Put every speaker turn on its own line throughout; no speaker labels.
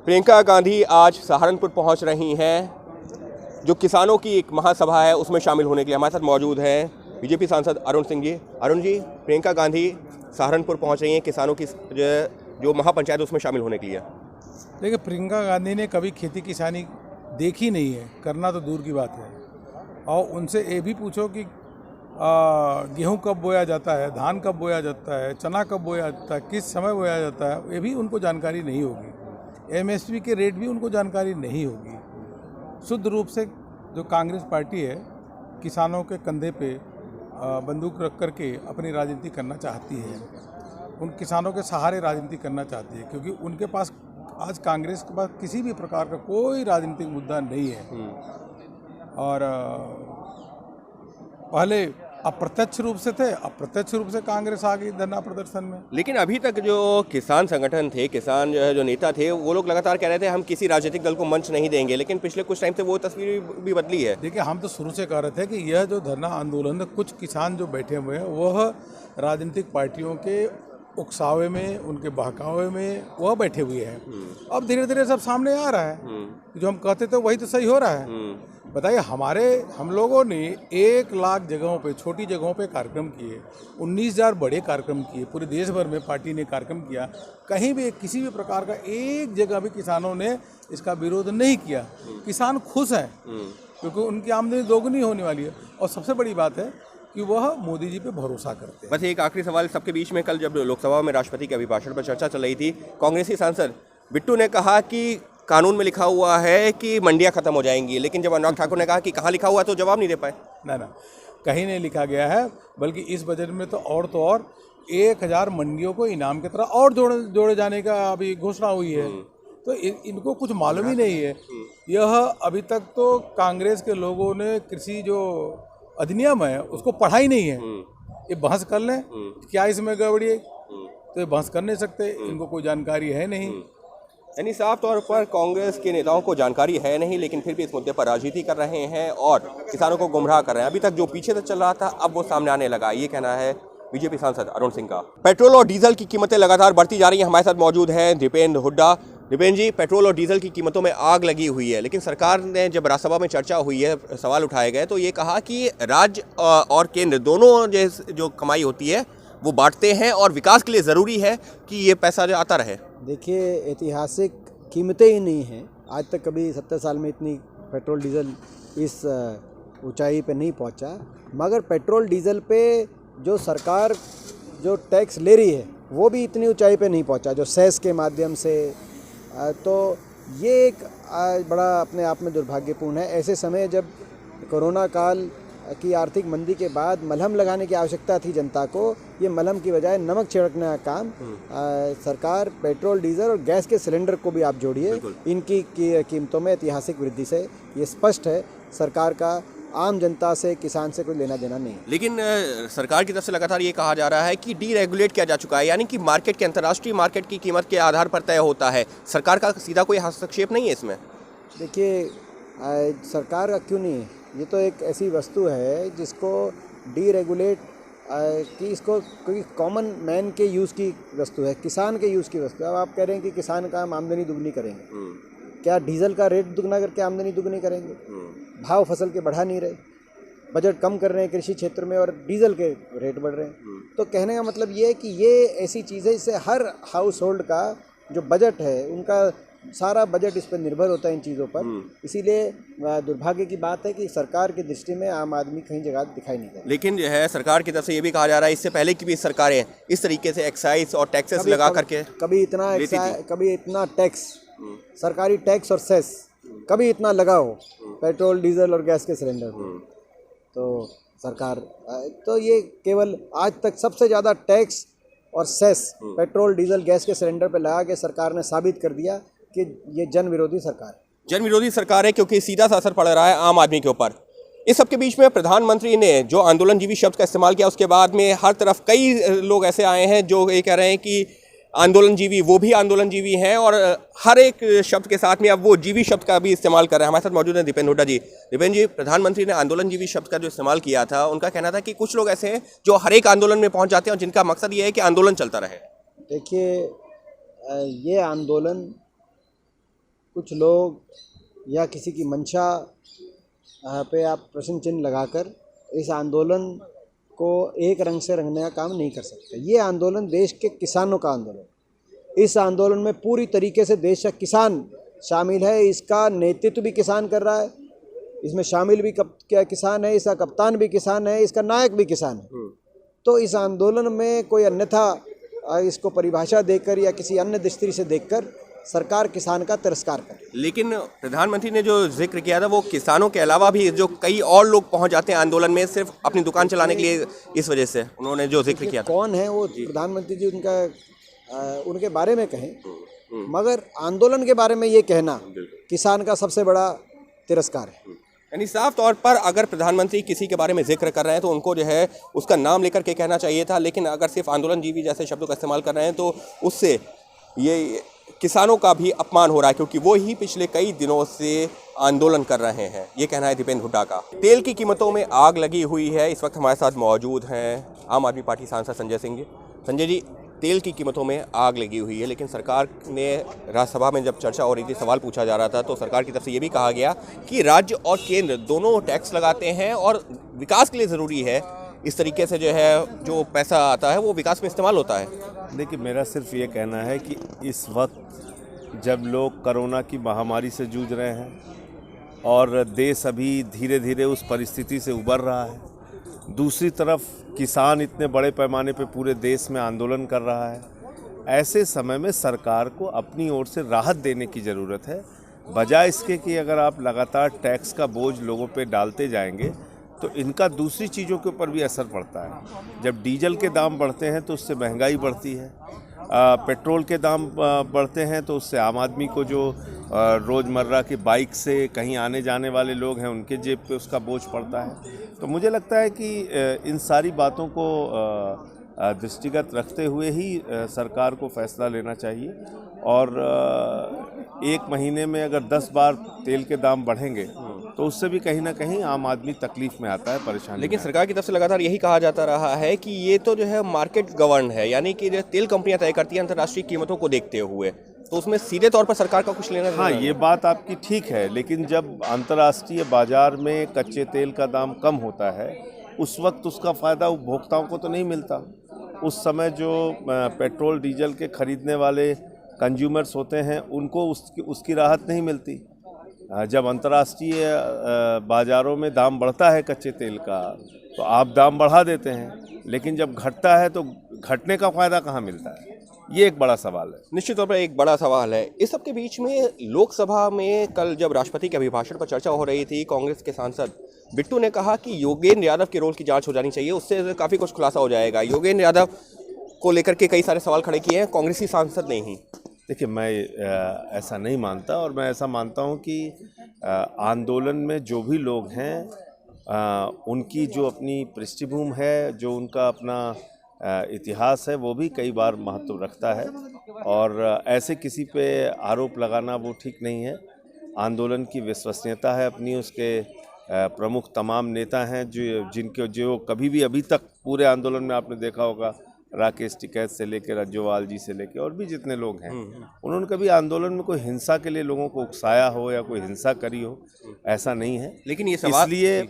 प्रियंका गांधी आज सहारनपुर पहुंच रही हैं। जो किसानों की एक महासभा है उसमें शामिल होने के लिए हमारे साथ मौजूद हैं बीजेपी सांसद अरुण सिंह जी। अरुण जी, प्रियंका गांधी सहारनपुर पहुंच रही हैं किसानों की जो महापंचायत उसमें शामिल होने के लिए।
देखिए, प्रियंका गांधी ने कभी खेती किसानी देखी नहीं है, करना तो दूर की बात है। और उनसे ये भी पूछो कि गेहूं कब बोया जाता है, धान कब बोया जाता है, चना कब बोया जाता है, किस समय बोया जाता है, ये भी उनको जानकारी नहीं होगी। एमएसपी के रेट भी उनको जानकारी नहीं होगी। शुद्ध रूप से जो कांग्रेस पार्टी है, किसानों के कंधे पे बंदूक रख करके अपनी राजनीति करना चाहती है। उन किसानों के सहारे राजनीति करना चाहती है, क्योंकि उनके पास आज कांग्रेस के पास किसी भी प्रकार का कोई राजनीतिक मुद्दा नहीं है। और पहले अप्रत्यक्ष रूप से थे, अप्रत्यक्ष रूप से कांग्रेस आ गई धरना प्रदर्शन में।
लेकिन अभी तक जो किसान संगठन थे, किसान जो नेता थे, वो लोग लगातार कह रहे थे हम किसी राजनीतिक दल को मंच नहीं देंगे, लेकिन पिछले कुछ टाइम से वो तस्वीर भी बदली है।
देखिए, हम तो शुरू से कह रहे थे कि यह जो धरना आंदोलन है, कुछ किसान जो बैठे हुए हैं वह राजनीतिक पार्टियों के उकसावे में, उनके बहकावे में वह बैठे हुए हैं। अब धीरे धीरे सब सामने आ रहा है। जो हम कहते थे वही तो सही हो रहा है। बताइए, हम लोगों ने 1 लाख जगहों पे, छोटी जगहों पे कार्यक्रम किए, 19,000 बड़े कार्यक्रम किए, पूरे देश भर में पार्टी ने कार्यक्रम किया। कहीं भी किसी भी प्रकार का एक जगह भी किसानों ने इसका विरोध नहीं किया। किसान खुश हैं क्योंकि उनकी आमदनी दोगुनी होने वाली है। और सबसे बड़ी बात है कि वह मोदी जी पे भरोसा करते हैं।
बस एक आखिरी सवाल सबके बीच में, कल जब लोकसभा में राष्ट्रपति के अभिभाषण पर चर्चा चल रही थी, कांग्रेसी सांसद बिट्टू ने कहा कि कानून में लिखा हुआ है कि मंडियां खत्म हो जाएंगी, लेकिन जब अनुराग ठाकुर ने कहा कि कहाँ लिखा हुआ है तो जवाब नहीं दे पाए।
ना, कहीं नहीं लिखा गया है, बल्कि इस बजट में तो और 1,000 मंडियों को इनाम की तरह और जोड़े जाने का अभी घोषणा हुई है। तो इनको कुछ मालूम ही नहीं है। यह अभी तक तो कांग्रेस के लोगों ने कृषि जो अधिनियम है उसको पढ़ा ही नहीं है। ये बहस कर लें क्या इसमें गड़बड़ी है, तो ये बहस कर नहीं सकते। इनको कोई जानकारी है नहीं।
यानी साफ तौर पर कांग्रेस के नेताओं को जानकारी है नहीं, लेकिन फिर भी इस मुद्दे पर राजनीति कर रहे हैं और किसानों को गुमराह कर रहे हैं। अभी तक जो पीछे तक चल रहा था अब वो सामने आने लगा, ये कहना है बीजेपी सांसद अरुण सिंह का। पेट्रोल और डीजल की कीमतें लगातार बढ़ती जा रही हैं। हमारे साथ मौजूद हैं दीपेंद्र हुड्डा। दीपेंद्र जी, पेट्रोल और डीजल की कीमतों में आग लगी हुई है, लेकिन सरकार ने जब राज्यसभा में चर्चा हुई है, सवाल उठाए गए, तो ये कहा कि राज्य और केंद्र दोनों जो कमाई होती है वो बांटते हैं और विकास के लिए ज़रूरी है कि ये पैसा जो आता रहे।
देखिए, ऐतिहासिक कीमतें ही नहीं हैं। आज तक कभी 70 साल में इतनी पेट्रोल डीजल इस ऊंचाई पे नहीं पहुंचा। मगर पेट्रोल डीजल पे जो सरकार जो टैक्स ले रही है वो भी इतनी ऊंचाई पे नहीं पहुंचा, जो सेस के माध्यम से। तो ये एक बड़ा अपने आप में दुर्भाग्यपूर्ण है। ऐसे समय जब कोरोना काल की आर्थिक मंदी के बाद मलहम लगाने की आवश्यकता थी जनता को, ये मलहम की बजाय नमक छिड़कने का काम सरकार पेट्रोल डीजल और गैस के सिलेंडर को भी आप जोड़िए, इनकी कीमतों में ऐतिहासिक वृद्धि से ये स्पष्ट है सरकार का आम जनता से, किसान से कोई लेना देना नहीं।
लेकिन सरकार की तरफ से लगातार ये कहा जा रहा है कि डीरेगुलेट किया जा चुका है, यानी कि मार्केट के, अंतर्राष्ट्रीय मार्केट की कीमत के आधार पर तय होता है। सरकार का सीधा कोई हस्तक्षेप नहीं है इसमें।
देखिए, सरकार का क्यों नहीं है, ये तो एक ऐसी वस्तु है जिसको डीरेगुलेट कि इसको कोई कॉमन मैन के यूज़ की वस्तु है, किसान के यूज़ की वस्तु है। अब आप कह रहे हैं कि किसान का हम आमदनी दुगनी करेंगे, क्या डीजल का रेट दुगना करके आमदनी दुगनी करेंगे? भाव फसल के बढ़ा नहीं रहे, बजट कम कर रहे हैं कृषि क्षेत्र में और डीजल के रेट बढ़ रहे हैं। तो कहने का मतलब ये है कि ये ऐसी चीज़ है जिससे हर हाउस होल्ड का जो बजट है, उनका सारा बजट इस पर निर्भर होता है, इन चीज़ों पर। इसीलिए दुर्भाग्य की बात है कि सरकार की दृष्टि में आम आदमी कहीं जगह दिखाई नहीं देता।
लेकिन जो है सरकार की तरफ से ये भी कहा जा रहा है, इससे पहले की भी सरकारें इस तरीके से एक्साइज और टैक्सेस लगा करके
कभी इतना टैक्स, सरकारी टैक्स और सेस कभी इतना लगा हो पेट्रोल डीजल और गैस के सिलेंडर पर। तो सरकार तो ये केवल आज तक सबसे ज़्यादा टैक्स और सेस पेट्रोल डीजल गैस के सिलेंडर पर लगा के सरकार ने साबित कर दिया कि ये जन विरोधी सरकार है।
जन विरोधी सरकार है क्योंकि सीधा सा असर पड़ रहा है आम आदमी के ऊपर। इस सब के बीच में प्रधानमंत्री ने जो आंदोलनजीवी शब्द का इस्तेमाल किया, उसके बाद में हर तरफ कई लोग ऐसे आए हैं जो ये कह रहे हैं कि आंदोलनजीवी वो भी आंदोलनजीवी हैं और हर एक शब्द के साथ में अब वो जीवी शब्द का भी इस्तेमाल कर रहे हैं। हमारे साथ मौजूद हैं दीपेंद्र हुड्डा जी। दीपेंद्र जी, प्रधानमंत्री ने आंदोलनजीवी शब्द का जो इस्तेमाल किया था, उनका कहना था कि कुछ लोग ऐसे हैं जो हर एक आंदोलन में पहुंच जाते हैं और जिनका मकसद ये है कि आंदोलन चलता रहे।
देखिए, ये आंदोलन कुछ लोग या किसी की मंशा पे आप प्रश्न चिन्ह लगाकर इस आंदोलन को एक रंग से रंगने का काम नहीं कर सकते। ये आंदोलन देश के किसानों का आंदोलन। इस आंदोलन में पूरी तरीके से देश का किसान शामिल है। इसका नेतृत्व भी किसान कर रहा है, इसमें शामिल भी क्या किसान है, इसका कप्तान भी किसान है, इसका नायक भी किसान है। तो इस आंदोलन में कोई अन्यथा इसको परिभाषा देकर या किसी अन्य दृष्टि से देखकर सरकार किसान का तिरस्कार करे।
लेकिन प्रधानमंत्री ने जो जिक्र किया था वो किसानों के अलावा भी जो कई और लोग पहुंच जाते हैं आंदोलन में सिर्फ अपनी दुकान चलाने के लिए, इस वजह से उन्होंने जो जिक्र किया था।
कौन है वो प्रधानमंत्री जी उनके बारे में कहें, मगर आंदोलन के बारे में ये कहना किसान का सबसे बड़ा तिरस्कार है।
यानी साफ तौर पर अगर प्रधानमंत्री किसी के बारे में जिक्र कर रहे हैं तो उनको जो है उसका नाम लेकर के कहना चाहिए था, लेकिन अगर सिर्फ आंदोलन जीवी जैसे शब्दों का इस्तेमाल कर रहे हैं तो उससे ये किसानों का भी अपमान हो रहा है, क्योंकि वो ही पिछले कई दिनों से आंदोलन कर रहे हैं। ये कहना है दीपेंद्र हुड्डा का। तेल की कीमतों में आग लगी हुई है। इस वक्त हमारे साथ मौजूद हैं आम आदमी पार्टी सांसद संजय सिंह जी। संजय जी, तेल की कीमतों में आग लगी हुई है, लेकिन सरकार ने राज्यसभा में जब चर्चा हो रही थी, सवाल पूछा जा रहा था, तो सरकार की तरफ से ये भी कहा गया कि राज्य और केंद्र दोनों टैक्स लगाते हैं और विकास के लिए ज़रूरी है, इस तरीके से जो है जो पैसा आता है वो विकास में इस्तेमाल होता है।
देखिए, मेरा सिर्फ ये कहना है कि इस वक्त जब लोग कोरोना की महामारी से जूझ रहे हैं और देश अभी धीरे धीरे उस परिस्थिति से उबर रहा है, दूसरी तरफ किसान इतने बड़े पैमाने पे पूरे देश में आंदोलन कर रहा है, ऐसे समय में सरकार को अपनी ओर से राहत देने की ज़रूरत है। बजाय इसके कि अगर आप लगातार टैक्स का बोझ लोगों पे डालते जाएंगे तो इनका दूसरी चीज़ों के ऊपर भी असर पड़ता है। जब डीजल के दाम बढ़ते हैं तो उससे महंगाई बढ़ती है, पेट्रोल के दाम बढ़ते हैं तो उससे आम आदमी को जो रोज़मर्रा की बाइक से कहीं आने जाने वाले लोग हैं उनके जेब पे उसका बोझ पड़ता है। तो मुझे लगता है कि इन सारी बातों को दृष्टिगत रखते हुए ही सरकार को फैसला लेना चाहिए। और एक महीने में अगर 10 बार तेल के दाम बढ़ेंगे तो उससे भी कहीं ना कहीं आम आदमी तकलीफ में आता है, परेशानी।
लेकिन सरकार की तरफ से लगातार यही कहा जाता रहा है कि ये तो जो है मार्केट गवर्न है, यानी कि जो तेल कंपनियां तय करती हैं अंतर्राष्ट्रीय कीमतों को देखते हुए, तो उसमें सीधे तौर पर सरकार का कुछ लेना।
हाँ, ये बात आपकी ठीक है, लेकिन जब अंतर्राष्ट्रीय बाजार में कच्चे तेल का दाम कम होता है उस वक्त उसका फ़ायदा उपभोक्ताओं को तो नहीं मिलता। उस समय जो पेट्रोल डीजल के खरीदने वाले कंज्यूमर्स होते हैं उनको उसकी राहत नहीं मिलती। जब अंतर्राष्ट्रीय बाज़ारों में दाम बढ़ता है कच्चे तेल का तो आप दाम बढ़ा देते हैं, लेकिन जब घटता है तो घटने का फ़ायदा कहाँ मिलता है, ये एक बड़ा सवाल है।
निश्चित तौर पर एक बड़ा सवाल है। इस सब के बीच में लोकसभा में कल जब राष्ट्रपति के अभिभाषण पर चर्चा हो रही थी, कांग्रेस के सांसद बिट्टू ने कहा कि योगेंद्र यादव के रोल की जांच हो जानी चाहिए, उससे काफ़ी कुछ खुलासा हो जाएगा। योगेंद्र यादव को लेकर के कई सारे सवाल खड़े किए हैं कांग्रेसी सांसद ने ही।
देखिए, मैं ऐसा नहीं मानता, और मैं ऐसा मानता हूं कि आंदोलन में जो भी लोग हैं उनकी जो अपनी पृष्ठभूमि है, जो उनका अपना इतिहास है, वो भी कई बार महत्व रखता है, और ऐसे किसी पे आरोप लगाना वो ठीक नहीं है। आंदोलन की विश्वसनीयता है अपनी, उसके प्रमुख तमाम नेता हैं जो कभी भी अभी तक पूरे आंदोलन में आपने देखा होगा, राकेश टिकैत से लेकर राज्यपाल जी से लेकर और भी जितने लोग हैं, उन्होंने कभी आंदोलन में कोई हिंसा के लिए लोगों को उकसाया हो या कोई हिंसा करी हो, ऐसा नहीं है।
लेकिन ये सवाल
इसलिए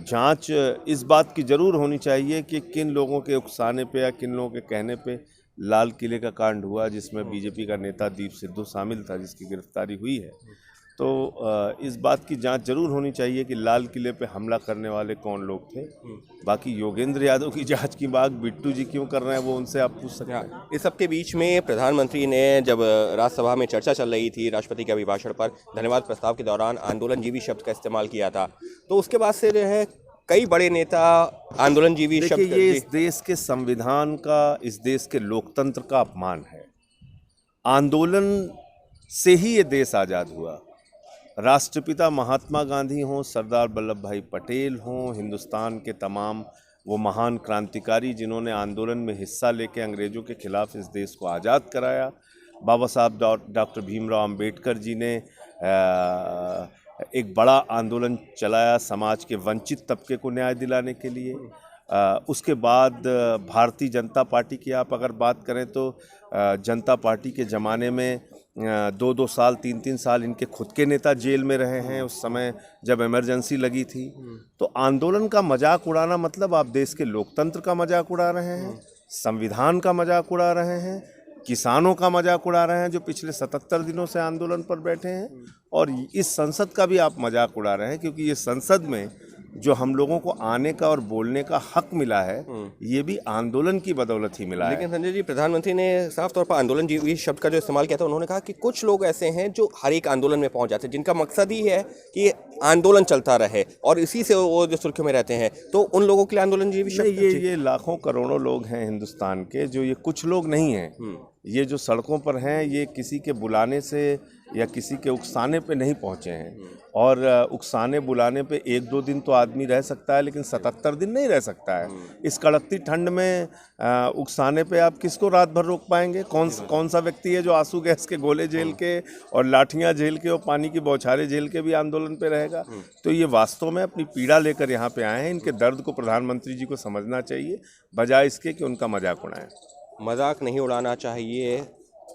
जांच इस बात की ज़रूर होनी चाहिए कि किन लोगों के उकसाने पे या किन लोगों के कहने पे लाल किले का कांड हुआ, जिसमें बीजेपी का नेता दीप सिद्धू शामिल था, जिसकी गिरफ्तारी हुई है। तो इस बात की जांच जरूर होनी चाहिए कि लाल किले पे हमला करने वाले कौन लोग थे। बाकी योगेंद्र यादव की जांच की बात बिट्टू जी क्यों कर रहे हैं वो उनसे आप पूछ सकते हैं।
इस सबके बीच में प्रधानमंत्री ने जब राज्यसभा में चर्चा चल रही थी राष्ट्रपति के अभिभाषण पर, धन्यवाद प्रस्ताव के दौरान आंदोलनजीवी शब्द का इस्तेमाल किया था, तो उसके बाद से जो है कई बड़े नेता आंदोलनजीवी शब्द।
देखिए, ये इस देश के संविधान का, इस देश के लोकतंत्र का अपमान है। आंदोलन से ही ये देश आज़ाद हुआ। राष्ट्रपिता महात्मा गांधी हों, सरदार वल्लभ भाई पटेल हों, हिंदुस्तान के तमाम वो महान क्रांतिकारी जिन्होंने आंदोलन में हिस्सा लेके अंग्रेज़ों के खिलाफ इस देश को आज़ाद कराया, बाबा साहब डॉक्टर भीमराव अंबेडकर जी ने एक बड़ा आंदोलन चलाया समाज के वंचित तबके को न्याय दिलाने के लिए, उसके बाद भारतीय जनता पार्टी की आप अगर बात करें तो जनता पार्टी के ज़माने में 2-2 साल 3-3 साल इनके खुद के नेता जेल में रहे हैं उस समय जब इमरजेंसी लगी थी। तो आंदोलन का मजाक उड़ाना मतलब आप देश के लोकतंत्र का मजाक उड़ा रहे हैं, संविधान का मजाक उड़ा रहे हैं, किसानों का मजाक उड़ा रहे हैं जो पिछले 77 दिनों से आंदोलन पर बैठे हैं, और इस संसद का भी आप मजाक उड़ा रहे हैं, क्योंकि ये संसद में जो हम लोगों को आने का और बोलने का हक मिला है ये भी आंदोलन की बदौलत ही मिला है।
लेकिन संजय जी, प्रधानमंत्री ने साफ तौर पर आंदोलन जीवी शब्द का जो इस्तेमाल किया था, उन्होंने कहा कि कुछ लोग ऐसे हैं जो हर एक आंदोलन में पहुंच जाते हैं, जिनका मकसद ही है कि आंदोलन चलता रहे और इसी से वो जो सुर्खियों में रहते हैं। तो उन लोगों के लिए आंदोलन जीवी शब्द
ये लाखों करोड़ों लोग हैं हिंदुस्तान के, जो ये कुछ लोग नहीं हैं। ये जो सड़कों पर हैं ये किसी के बुलाने से या किसी के उकसाने पे नहीं पहुंचे हैं, और उकसाने बुलाने पे 1-2 दिन तो आदमी रह सकता है, लेकिन 77 दिन नहीं रह सकता है। इस कड़कती ठंड में उकसाने पे आप किसको रात भर रोक पाएंगे? कौन सा व्यक्ति है जो आंसू गैस के गोले झेल के और लाठियां झेल के और पानी की बौछारें झेल के भी आंदोलन पे रहेगा? तो ये वास्तव में अपनी पीड़ा लेकर यहाँ पे आए हैं। इनके दर्द को प्रधानमंत्री जी को समझना चाहिए, बजाय इसके कि उनका मजाक उड़ाएं।
मजाक नहीं उड़ाना चाहिए।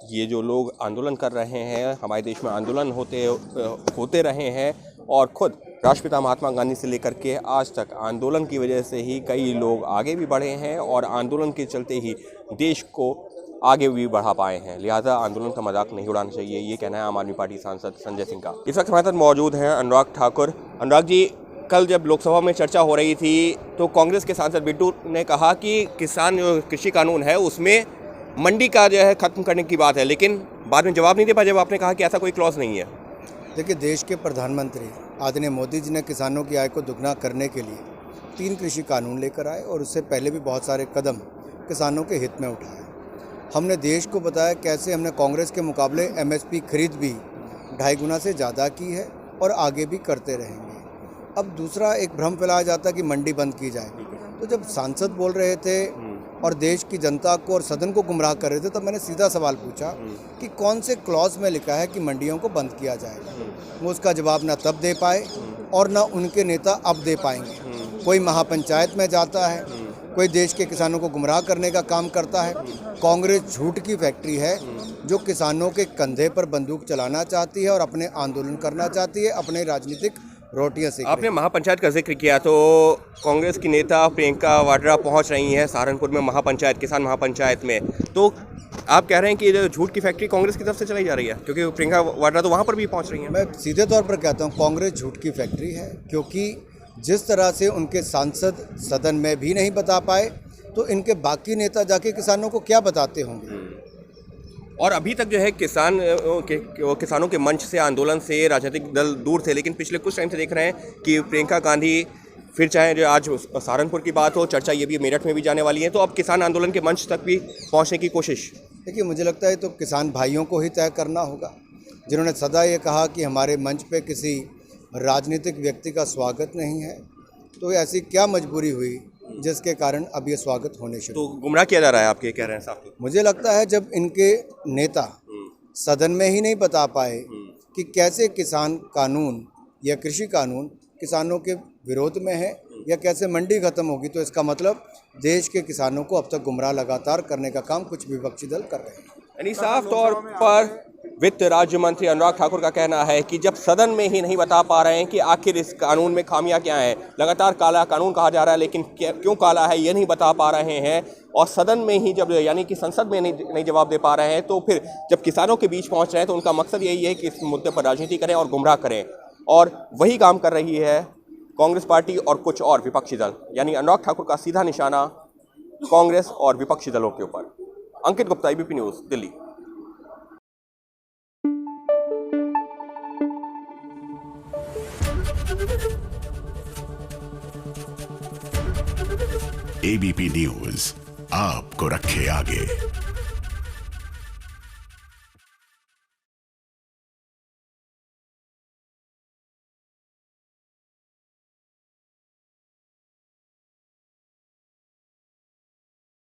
ये जो लोग आंदोलन कर रहे हैं, हमारे देश में आंदोलन होते रहे हैं, और खुद राष्ट्रपिता महात्मा गांधी से लेकर के आज तक आंदोलन की वजह से ही कई लोग आगे भी बढ़े हैं और आंदोलन के चलते ही देश को आगे भी बढ़ा पाए हैं। लिहाजा आंदोलन का मजाक नहीं उड़ाना चाहिए, ये कहना है आम आदमी पार्टी सांसद संजय सिंह का। इस वक्त हमारे साथ मौजूद हैं अनुराग ठाकुर। अनुराग जी, कल जब लोकसभा में चर्चा हो रही थी तो कांग्रेस के सांसद बिट्टू ने कहा कि किसान जो कृषि कानून है उसमें मंडी का जो है खत्म करने की बात है, लेकिन बाद में जवाब नहीं दे पाया जब आपने कहा कि ऐसा कोई क्लॉज नहीं है।
देखिए, देश के प्रधानमंत्री आदरणीय मोदी जी ने किसानों की आय को दुगना करने के लिए 3 कृषि कानून लेकर आए, और उससे पहले भी बहुत सारे कदम किसानों के हित में उठाए। हमने देश को बताया कैसे हमने कांग्रेस के मुकाबले MSP खरीद भी 2.5 गुना से ज़्यादा की है और आगे भी करते रहेंगे। अब दूसरा एक भ्रम फैलाया जाता है कि मंडी बंद की जाएगी। तो जब सांसद बोल रहे थे और देश की जनता को और सदन को गुमराह कर रहे थे, तब मैंने सीधा सवाल पूछा कि कौन से क्लॉज में लिखा है कि मंडियों को बंद किया जाएगा। वो उसका जवाब ना तब दे पाए और ना उनके नेता अब दे पाएंगे। कोई महापंचायत में जाता है, कोई देश के किसानों को गुमराह करने का काम करता है। कांग्रेस झूठ की फैक्ट्री है जो किसानों के कंधे पर बंदूक चलाना चाहती है और अपने आंदोलन करना चाहती है, अपने राजनीतिक रोटियां सेक।
आपने महापंचायत का जिक्र किया, तो कांग्रेस की नेता प्रियंका वाड्रा पहुंच रही हैं सहारनपुर में महापंचायत, किसान महापंचायत में। तो आप कह रहे हैं कि ये झूठ की फैक्ट्री कांग्रेस की तरफ से चलाई जा रही है, क्योंकि प्रियंका वाड्रा तो वहां पर भी पहुंच रही हैं।
मैं सीधे तौर पर कहता हूं कांग्रेस झूठ की फैक्ट्री है, क्योंकि जिस तरह से उनके सांसद सदन में भी नहीं बता पाए, तो इनके बाकी नेता जाके किसानों को क्या बताते होंगे।
और अभी तक जो है किसानों के मंच से, आंदोलन से राजनीतिक दल दूर थे, लेकिन पिछले कुछ टाइम से देख रहे हैं कि प्रियंका गांधी, फिर चाहे जो आज सहारनपुर की बात हो, चर्चा ये भी मेरठ में भी जाने वाली है, तो अब किसान आंदोलन के मंच तक भी पहुंचने की कोशिश।
देखिए, मुझे लगता है तो किसान भाइयों को ही तय करना होगा, जिन्होंने सदा ये कहा कि हमारे मंच पे किसी राजनीतिक व्यक्ति का स्वागत नहीं है। तो ऐसी क्या मजबूरी हुई जिसके कारण अब ये स्वागत होने शुरू।
तो गुमराह किया जा रहा है, आप ये कह रहे हैं साहब?
मुझे लगता है जब इनके नेता सदन में ही नहीं बता पाए कि कैसे किसान कानून या कृषि कानून किसानों के विरोध में है या कैसे मंडी खत्म होगी, तो इसका मतलब देश के किसानों को अब तक गुमराह लगातार करने का काम कुछ विपक्षी दल कर रहे हैं।
यानी साफ तौर पर वित्त राज्य मंत्री अनुराग ठाकुर का कहना है कि जब सदन में ही नहीं बता पा रहे हैं कि आखिर इस कानून में खामियां क्या हैं, लगातार काला कानून कहा जा रहा है, लेकिन क्यों काला है ये नहीं बता पा रहे हैं, और सदन में ही जब यानी कि संसद में नहीं जवाब दे पा रहे हैं, तो फिर जब किसानों के बीच पहुंच रहे हैं तो उनका मकसद यही है कि इस मुद्दे पर राजनीति करें और गुमराह करें। और वही काम कर रही है कांग्रेस पार्टी और कुछ और विपक्षी दल। यानी अनुराग ठाकुर का सीधा निशाना कांग्रेस और विपक्षी दलों के ऊपर। Ankit Gupta, ABP news, Delhi.
ABP news आपको रखे आगे।